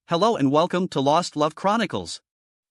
Hello and welcome to Lost Love Chronicles.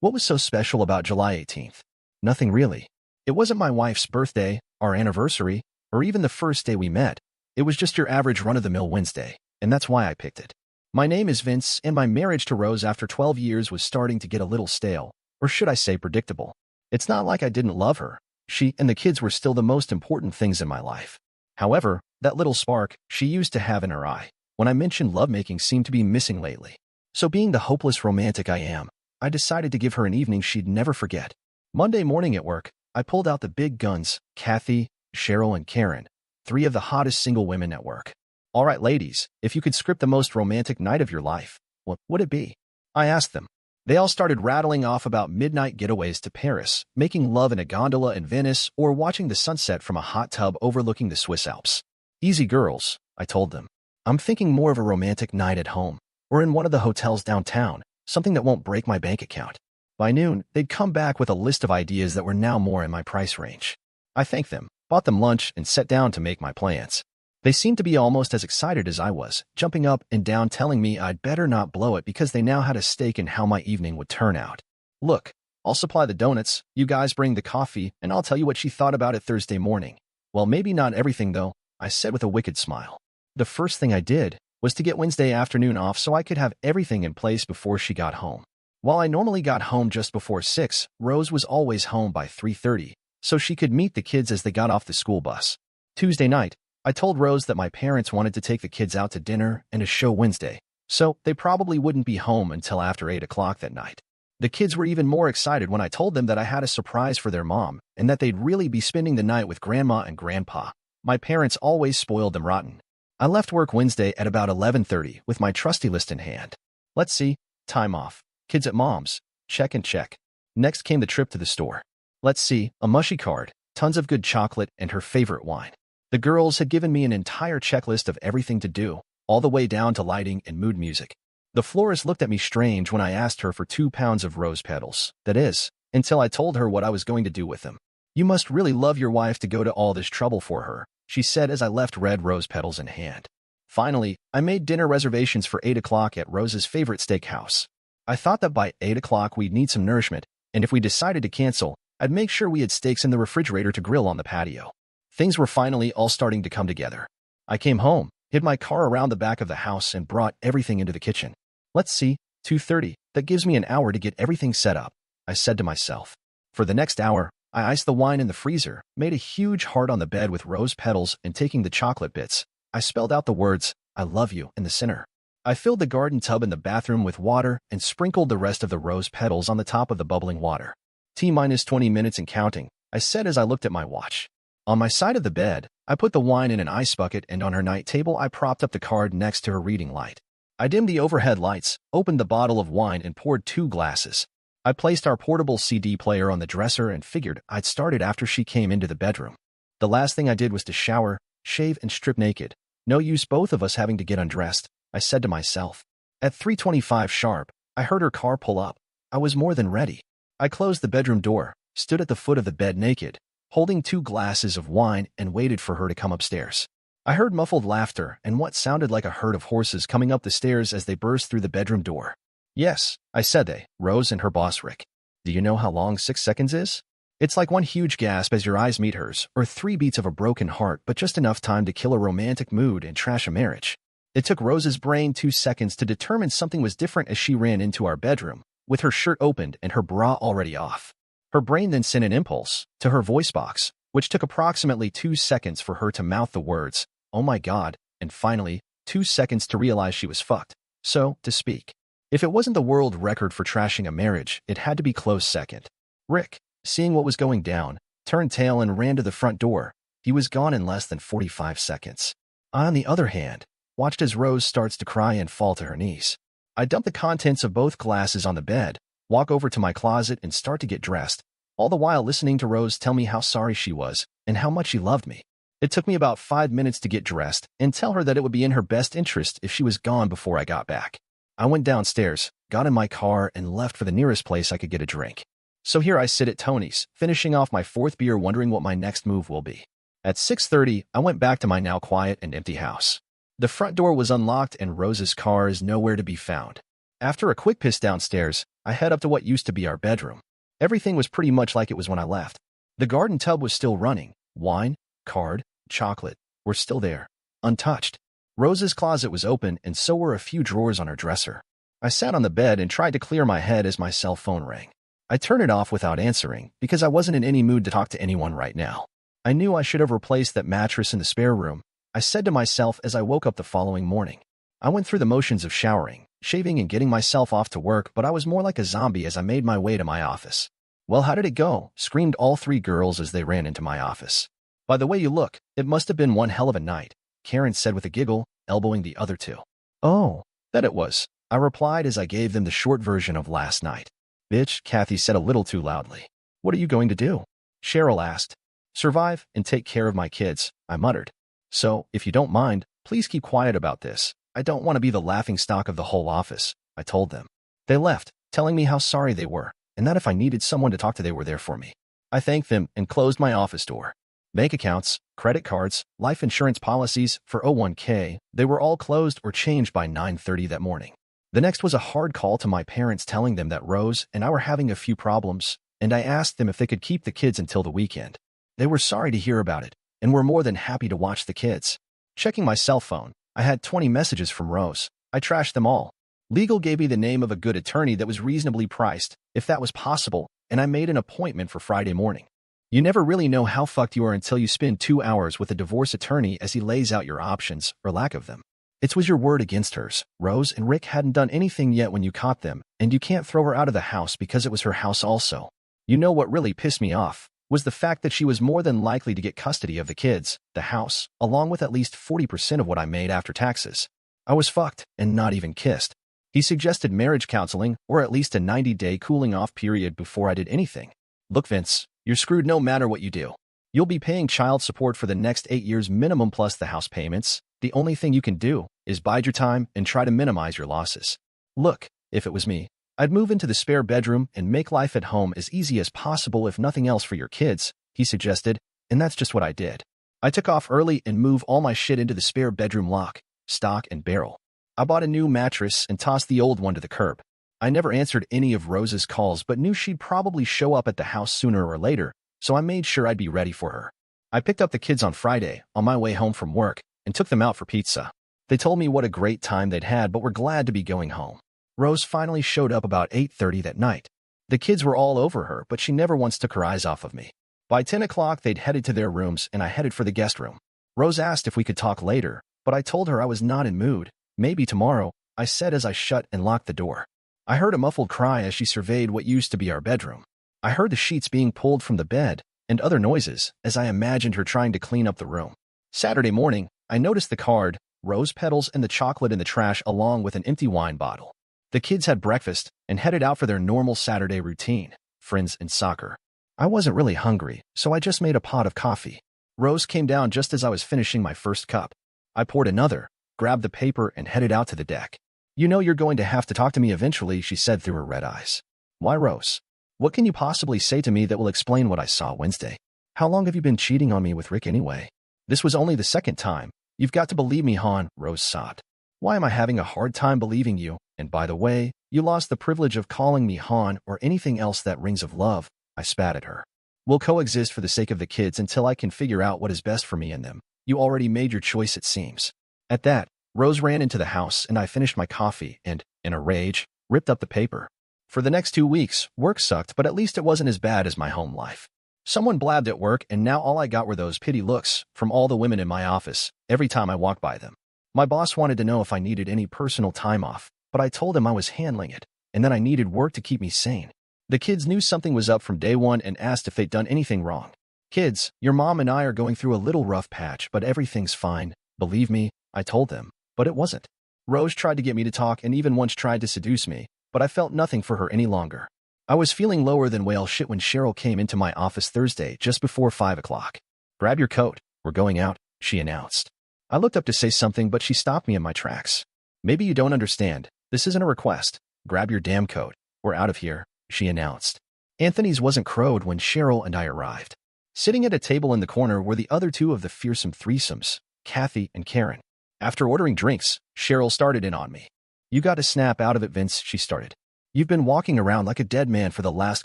What was so special about July 18th? Nothing really. It wasn't my wife's birthday, our anniversary, or even the first day we met. It was just your average run-of-the-mill Wednesday, and that's why I picked it. My name is Vince, and my marriage to Rose after 12 years was starting to get a little stale, or should I say predictable. It's not like I didn't love her. She and the kids were still the most important things in my life. However, that little spark she used to have in her eye, when I mentioned lovemaking, seemed to be missing lately. So being the hopeless romantic I am, I decided to give her an evening she'd never forget. Monday morning at work, I pulled out the big guns, Kathy, Cheryl, and Karen, three of the hottest single women at work. All right, ladies, if you could script the most romantic night of your life, what would it be? I asked them. They all started rattling off about midnight getaways to Paris, making love in a gondola in Venice, or watching the sunset from a hot tub overlooking the Swiss Alps. Easy girls, I told them. I'm thinking more of a romantic night at home, or in one of the hotels downtown, something that won't break my bank account. By noon, they'd come back with a list of ideas that were now more in my price range. I thanked them, bought them lunch, and sat down to make my plans. They seemed to be almost as excited as I was, jumping up and down telling me I'd better not blow it because they now had a stake in how my evening would turn out. Look, I'll supply the donuts, you guys bring the coffee, and I'll tell you what she thought about it Thursday morning. Well, maybe not everything though, I said with a wicked smile. The first thing I did was to get Wednesday afternoon off so I could have everything in place before she got home. While I normally got home just before 6, Rose was always home by 3:30, so she could meet the kids as they got off the school bus. Tuesday night, I told Rose that my parents wanted to take the kids out to dinner and a show Wednesday, so they probably wouldn't be home until after 8 o'clock that night. The kids were even more excited when I told them that I had a surprise for their mom and that they'd really be spending the night with Grandma and Grandpa. My parents always spoiled them rotten. I left work Wednesday at about 11:30 with my trusty list in hand. Let's see, time off, kids at mom's, check and check. Next came the trip to the store. Let's see, a mushy card, tons of good chocolate, and her favorite wine. The girls had given me an entire checklist of everything to do, all the way down to lighting and mood music. The florist looked at me strange when I asked her for 2 pounds of rose petals, that is, until I told her what I was going to do with them. You must really love your wife to go to all this trouble for her, she said as I left red rose petals in hand. Finally, I made dinner reservations for 8 o'clock at Rose's favorite steakhouse. I thought that by 8 o'clock we'd need some nourishment, and if we decided to cancel, I'd make sure we had steaks in the refrigerator to grill on the patio. Things were finally all starting to come together. I came home, hid my car around the back of the house, and brought everything into the kitchen. Let's see, 2:30, that gives me an hour to get everything set up, I said to myself. For the next hour, I iced the wine in the freezer, made a huge heart on the bed with rose petals, and taking the chocolate bits, I spelled out the words, I love you, in the center. I filled the garden tub in the bathroom with water and sprinkled the rest of the rose petals on the top of the bubbling water. T-minus 20 minutes and counting, I said as I looked at my watch. On my side of the bed, I put the wine in an ice bucket, and on her night table I propped up the card next to her reading light. I dimmed the overhead lights, opened the bottle of wine, and poured 2 glasses. I placed our portable CD player on the dresser and figured I'd start it after she came into the bedroom. The last thing I did was to shower, shave, and strip naked. No use both of us having to get undressed, I said to myself. At 3:25 sharp, I heard her car pull up. I was more than ready. I closed the bedroom door, stood at the foot of the bed naked, holding 2 glasses of wine, and waited for her to come upstairs. I heard muffled laughter and what sounded like a herd of horses coming up the stairs as they burst through the bedroom door. Yes, I said they, Rose and her boss Rick. Do you know how long 6 seconds is? It's like one huge gasp as your eyes meet hers, or 3 beats of a broken heart, but just enough time to kill a romantic mood and trash a marriage. It took Rose's brain 2 seconds to determine something was different as she ran into our bedroom, with her shirt opened and her bra already off. Her brain then sent an impulse to her voice box, which took approximately 2 seconds for her to mouth the words, oh my God, and finally, 2 seconds to realize she was fucked, so to speak. If it wasn't the world record for trashing a marriage, it had to be close second. Rick, seeing what was going down, turned tail and ran to the front door. He was gone in less than 45 seconds. I, on the other hand, watched as Rose starts to cry and fall to her knees. I dumped the contents of both glasses on the bed, walk over to my closet, and start to get dressed, all the while listening to Rose tell me how sorry she was and how much she loved me. It took me about 5 minutes to get dressed and tell her that it would be in her best interest if she was gone before I got back. I went downstairs, got in my car, and left for the nearest place I could get a drink. So here I sit at Tony's, finishing off my 4th beer, wondering what my next move will be. At 6:30, I went back to my now quiet and empty house. The front door was unlocked and Rose's car is nowhere to be found. After a quick piss downstairs, I head up to what used to be our bedroom. Everything was pretty much like it was when I left. The garden tub was still running. Wine, card, chocolate were still there, untouched. Rose's closet was open, and so were a few drawers on her dresser. I sat on the bed and tried to clear my head as my cell phone rang. I turned it off without answering because I wasn't in any mood to talk to anyone right now. I knew I should have replaced that mattress in the spare room, I said to myself as I woke up the following morning. I went through the motions of showering, shaving, and getting myself off to work, but I was more like a zombie as I made my way to my office. "Well, how did it go?" screamed all three girls as they ran into my office. "By the way you look, it must have been one hell of a night," Karen said with a giggle, elbowing the other two. "Oh, that it was," I replied as I gave them the short version of last night. "Bitch," Kathy said a little too loudly. "What are you going to do?" Cheryl asked. "Survive and take care of my kids," I muttered. "So, if you don't mind, please keep quiet about this. I don't want to be the laughingstock of the whole office," I told them. They left, telling me how sorry they were, and that if I needed someone to talk to they were there for me. I thanked them and closed my office door. Bank accounts, credit cards, life insurance policies for 401k, they were all closed or changed by 9:30 that morning. The next was a hard call to my parents telling them that Rose and I were having a few problems, and I asked them if they could keep the kids until the weekend. They were sorry to hear about it, and were more than happy to watch the kids. Checking my cell phone, I had 20 messages from Rose. I trashed them all. Legal gave me the name of a good attorney that was reasonably priced, if that was possible, and I made an appointment for Friday morning. You never really know how fucked you are until you spend 2 hours with a divorce attorney as he lays out your options, or lack of them. It was your word against hers. Rose and Rick hadn't done anything yet when you caught them, and you can't throw her out of the house because it was her house also. You know what really pissed me off was the fact that she was more than likely to get custody of the kids, the house, along with at least 40% of what I made after taxes. I was fucked and not even kissed. He suggested marriage counseling or at least a 90-day cooling-off period before I did anything. "Look, Vince, you're screwed no matter what you do. You'll be paying child support for the next 8 years minimum plus the house payments. The only thing you can do is bide your time and try to minimize your losses. Look, if it was me, I'd move into the spare bedroom and make life at home as easy as possible if nothing else for your kids," he suggested, and that's just what I did. I took off early and moved all my shit into the spare bedroom lock, stock, and barrel. I bought a new mattress and tossed the old one to the curb. I never answered any of Rose's calls but knew she'd probably show up at the house sooner or later, so I made sure I'd be ready for her. I picked up the kids on Friday, on my way home from work, and took them out for pizza. They told me what a great time they'd had but were glad to be going home. Rose finally showed up about 8:30 that night. The kids were all over her, but she never once took her eyes off of me. By 10 o'clock, they'd headed to their rooms, and I headed for the guest room. Rose asked if we could talk later, but I told her I was not in mood. "Maybe tomorrow," I said as I shut and locked the door. I heard a muffled cry as she surveyed what used to be our bedroom. I heard the sheets being pulled from the bed and other noises as I imagined her trying to clean up the room. Saturday morning, I noticed the card, rose petals, and the chocolate in the trash along with an empty wine bottle. The kids had breakfast and headed out for their normal Saturday routine, friends and soccer. I wasn't really hungry, so I just made a pot of coffee. Rose came down just as I was finishing my first cup. I poured another, grabbed the paper, and headed out to the deck. "You know you're going to have to talk to me eventually," she said through her red eyes. "Why, Rose? What can you possibly say to me that will explain what I saw Wednesday? How long have you been cheating on me with Rick anyway? This was only the second time. You've got to believe me, hon," Rose sobbed. "Why am I having a hard time believing you? And by the way, you lost the privilege of calling me hon or anything else that rings of love," I spat at her. "We'll coexist for the sake of the kids until I can figure out what is best for me and them. You already made your choice, it seems." At that, Rose ran into the house and I finished my coffee and, in a rage, ripped up the paper. For the next 2 weeks, work sucked, but at least it wasn't as bad as my home life. Someone blabbed at work, and now all I got were those pity looks from all the women in my office every time I walked by them. My boss wanted to know if I needed any personal time off, but I told him I was handling it, and that I needed work to keep me sane. The kids knew something was up from day one and asked if they'd done anything wrong. "Kids, your mom and I are going through a little rough patch, but everything's fine. Believe me," I told them, but it wasn't. Rose tried to get me to talk and even once tried to seduce me, but I felt nothing for her any longer. I was feeling lower than whale shit when Cheryl came into my office Thursday just before 5 o'clock. "Grab your coat, we're going out," she announced. I looked up to say something, but she stopped me in my tracks. "Maybe you don't understand. This isn't a request. Grab your damn coat. We're out of here," she announced. Anthony's wasn't crowed when Cheryl and I arrived. Sitting at a table in the corner were the other two of the fearsome threesomes, Kathy and Karen. After ordering drinks, Cheryl started in on me. You got to snap out of it, Vince, she started. You've been walking around like a dead man for the last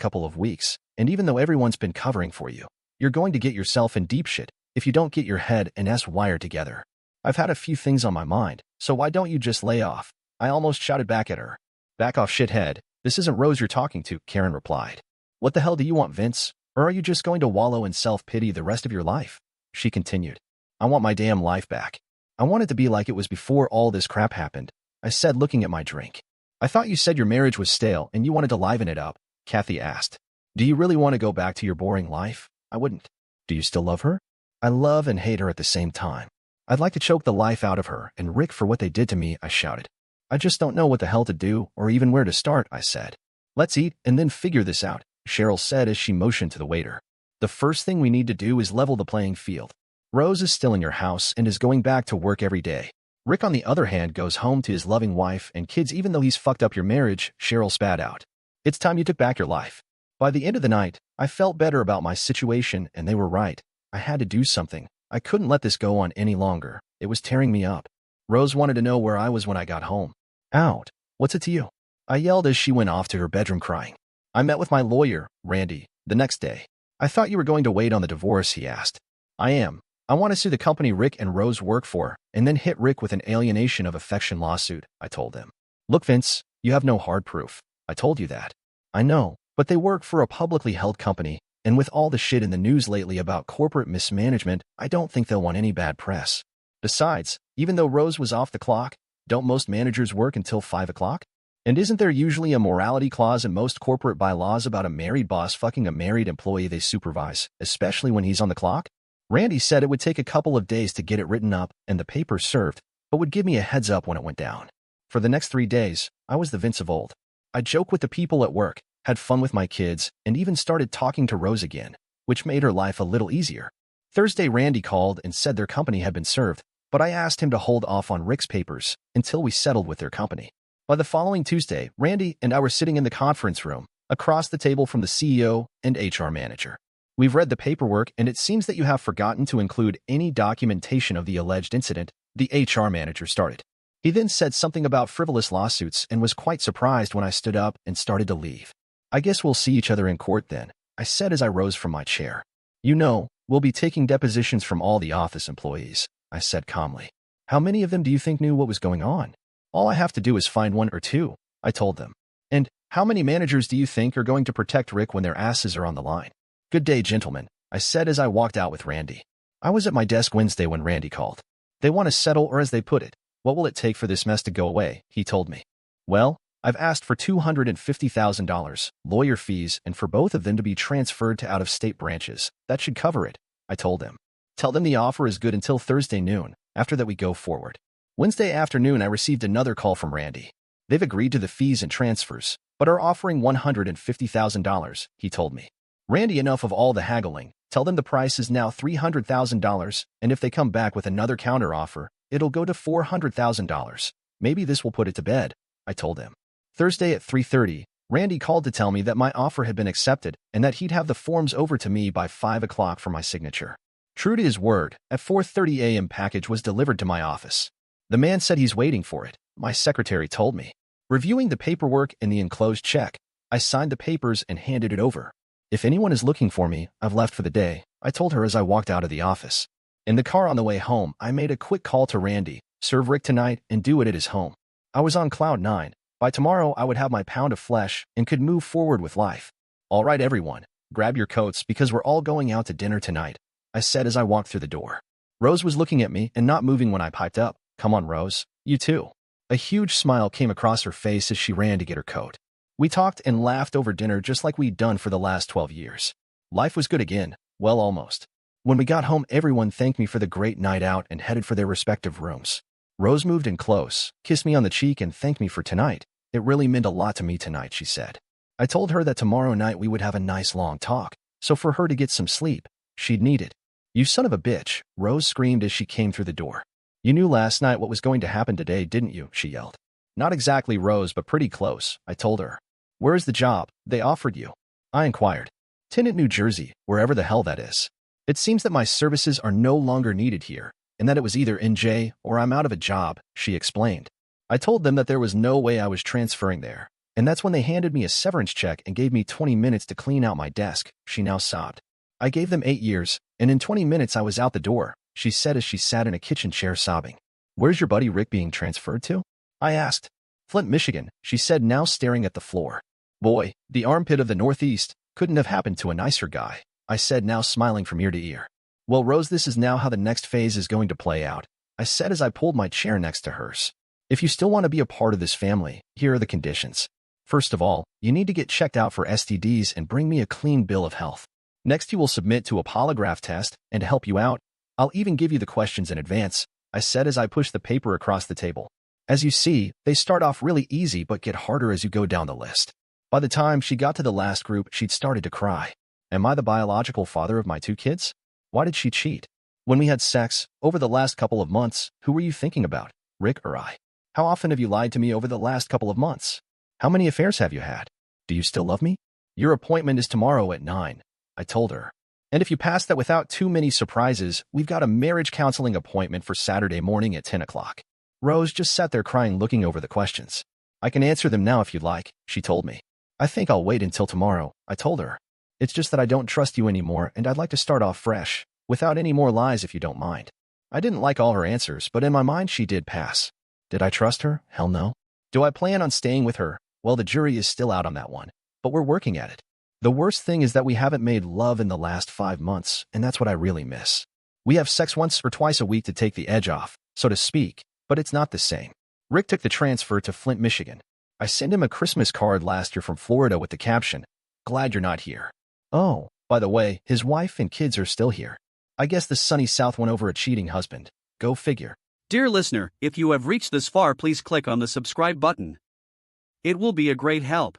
couple of weeks, and even though everyone's been covering for you, you're going to get yourself in deep shit if you don't get your head and ass wired together. I've had a few things on my mind, so why don't you just lay off? I almost shouted back at her. Back off, shithead. This isn't Rose you're talking to, Karen replied. What the hell do you want, Vince? Or are you just going to wallow in self-pity the rest of your life? She continued. I want my damn life back. I want it to be like it was before all this crap happened, I said, looking at my drink. I thought you said your marriage was stale and you wanted to liven it up, Kathy asked. Do you really want to go back to your boring life? I wouldn't. Do you still love her? I love and hate her at the same time. I'd like to choke the life out of her and Rick for what they did to me, I shouted. I just don't know what the hell to do or even where to start, I said. Let's eat and then figure this out, Cheryl said as she motioned to the waiter. The first thing we need to do is level the playing field. Rose is still in your house and is going back to work every day. Rick, on the other hand, goes home to his loving wife and kids even though he's fucked up your marriage, Cheryl spat out. It's time you took back your life. By the end of the night, I felt better about my situation and they were right. I had to do something. I couldn't let this go on any longer. It was tearing me up. Rose wanted to know where I was when I got home. Out. What's it to you? I yelled as she went off to her bedroom crying. I met with my lawyer, Randy, the next day. I thought you were going to wait on the divorce, he asked. I am. I want to sue the company Rick and Rose work for, and then hit Rick with an alienation of affection lawsuit, I told them. Look, Vince, you have no hard proof. I told you that. I know, but they work for a publicly held company, and with all the shit in the news lately about corporate mismanagement, I don't think they'll want any bad press. Besides, even though Rose was off the clock, don't most managers work until 5 o'clock? And isn't there usually a morality clause in most corporate bylaws about a married boss fucking a married employee they supervise, especially when he's on the clock? Randy said it would take a couple of days to get it written up and the papers served, but would give me a heads up when it went down. For the next 3 days, I was the Vince of old. I joked with the people at work, had fun with my kids, and even started talking to Rose again, which made her life a little easier. Thursday, Randy called and said their company had been served, but I asked him to hold off on Rick's papers until we settled with their company. By the following Tuesday, Randy and I were sitting in the conference room, across the table from the CEO and HR manager. We've read the paperwork, and it seems that you have forgotten to include any documentation of the alleged incident, the HR manager started. He then said something about frivolous lawsuits and was quite surprised when I stood up and started to leave. I guess we'll see each other in court then, I said as I rose from my chair. You know, we'll be taking depositions from all the office employees, I said calmly. How many of them do you think knew what was going on? All I have to do is find 1 or 2, I told them. And how many managers do you think are going to protect Rick when their asses are on the line? Good day, gentlemen, I said as I walked out with Randy. I was at my desk Wednesday when Randy called. They want to settle, or as they put it, what will it take for this mess to go away, he told me. Well, I've asked for $250,000, lawyer fees, and for both of them to be transferred to out-of-state branches. That should cover it, I told him. Tell them the offer is good until Thursday noon. After that we go forward. Wednesday afternoon I received another call from Randy. They've agreed to the fees and transfers, but are offering $150,000, he told me. Randy, enough of all the haggling. Tell them the price is now $300,000, and if they come back with another counteroffer, it'll go to $400,000. Maybe this will put it to bed, I told him. Thursday at 3:30, Randy called to tell me that my offer had been accepted and that he'd have the forms over to me by 5 o'clock for my signature. True to his word, at 4:30 a.m. package was delivered to my office. The man said he's waiting for it, my secretary told me. Reviewing the paperwork and the enclosed check, I signed the papers and handed it over. If anyone is looking for me, I've left for the day, I told her as I walked out of the office. In the car on the way home, I made a quick call to Randy, serve Rick tonight, and do it at his home. I was on cloud 9. By tomorrow, I would have my pound of flesh and could move forward with life. All right, everyone, grab your coats because we're all going out to dinner tonight, I said as I walked through the door. Rose was looking at me and not moving when I piped up. Come on, Rose, you too. A huge smile came across her face as she ran to get her coat. We talked and laughed over dinner just like we'd done for the last 12 years. Life was good again, well, almost. When we got home, everyone thanked me for the great night out and headed for their respective rooms. Rose moved in close, kissed me on the cheek, and thanked me for tonight. It really meant a lot to me tonight, she said. I told her that tomorrow night we would have a nice long talk, so for her to get some sleep, she'd need it. You son of a bitch, Rose screamed as she came through the door. You knew last night what was going to happen today, didn't you? She yelled. Not exactly, Rose, but pretty close, I told her. Where's the job they offered you? I inquired. Tenet, New Jersey, wherever the hell that is. It seems that my services are no longer needed here, and that it was either NJ or I'm out of a job, she explained. I told them that there was no way I was transferring there, and that's when they handed me a severance check and gave me 20 minutes to clean out my desk, she now sobbed. I gave them 8 years, and in 20 minutes I was out the door, she said as she sat in a kitchen chair sobbing. Where's your buddy Rick being transferred to? I asked. Flint, Michigan, she said now staring at the floor. Boy, the armpit of the Northeast couldn't have happened to a nicer guy, I said now smiling from ear to ear. Well, Rose, this is now how the next phase is going to play out, I said as I pulled my chair next to hers. If you still want to be a part of this family, here are the conditions. First of all, you need to get checked out for STDs and bring me a clean bill of health. Next, you will submit to a polygraph test, and to help you out, I'll even give you the questions in advance, I said as I pushed the paper across the table. As you see, they start off really easy but get harder as you go down the list. By the time she got to the last group, she'd started to cry. Am I the biological father of my 2 kids? Why did she cheat? When we had sex, over the last couple of months, who were you thinking about, Rick or I? How often have you lied to me over the last couple of months? How many affairs have you had? Do you still love me? Your appointment is tomorrow at 9, I told her. And if you pass that without too many surprises, we've got a marriage counseling appointment for Saturday morning at 10 o'clock. Rose just sat there crying looking over the questions. I can answer them now if you'd like, she told me. I think I'll wait until tomorrow, I told her. It's just that I don't trust you anymore and I'd like to start off fresh, without any more lies if you don't mind. I didn't like all her answers, but in my mind she did pass. Did I trust her? Hell no. Do I plan on staying with her? Well, the jury is still out on that one, but we're working at it. The worst thing is that we haven't made love in the last 5 months, and that's what I really miss. We have sex once or twice a week to take the edge off, so to speak, but it's not the same. Rick took the transfer to Flint, Michigan. I sent him a Christmas card last year from Florida with the caption, "Glad you're not here." Oh, by the way, his wife and kids are still here. I guess the sunny South won over a cheating husband. Go figure. Dear listener, if you have reached this far, please click on the subscribe button. It will be a great help.